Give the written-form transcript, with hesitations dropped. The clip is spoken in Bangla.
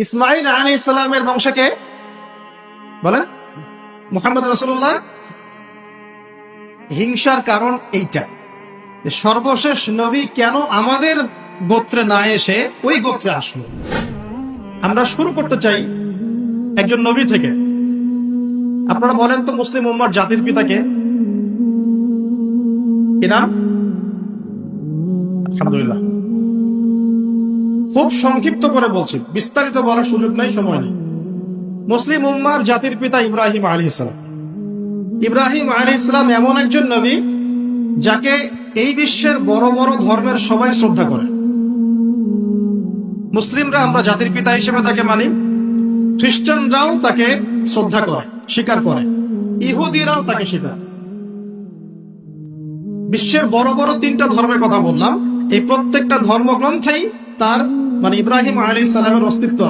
ইসমাইল আলাইহিস সালামের বংশকে বলেন মুহাম্মদ রাসূলুল্লাহ। হিংসার কারণ এইটা যে সর্বশেষ নবী কেন আমাদের গোত্রে না এসে ওই গোত্রে আসলো। আমরা শুরু করতে চাই একজন নবী থেকে। আপনারা বলেন তো মুসলিম উম্মার জাতির পিতাকে কি নাম? আলহামদুলিল্লাহ। খুব সংক্ষিপ্ত করে বলছি, বিস্তারিত বলার সুযোগ নাই, সময় নেই। মুসলিম উম্মার জাতির পিতা ইব্রাহিম আলাইহিস সালাম। ইব্রাহিম আলাইহিস সালাম এমন একজন নবী যাকে এই বিশ্বের বড় বড় ধর্মের সবাই শ্রদ্ধা করে। মুসলিমরা আমরা জাতির পিতা হিসেবে তাকে মানি, খ্রিস্টানরাও তাকে শ্রদ্ধা করে, স্বীকার করে, ইহুদিরাও তাকে স্বীকার। বিশ্বের বড় বড় তিনটা ধর্মের কথা বললাম, এই প্রত্যেকটা ধর্মগ্রন্থেই তার মানে ইব্রাহিম আলাইহিস সালামের অস্তিত্ব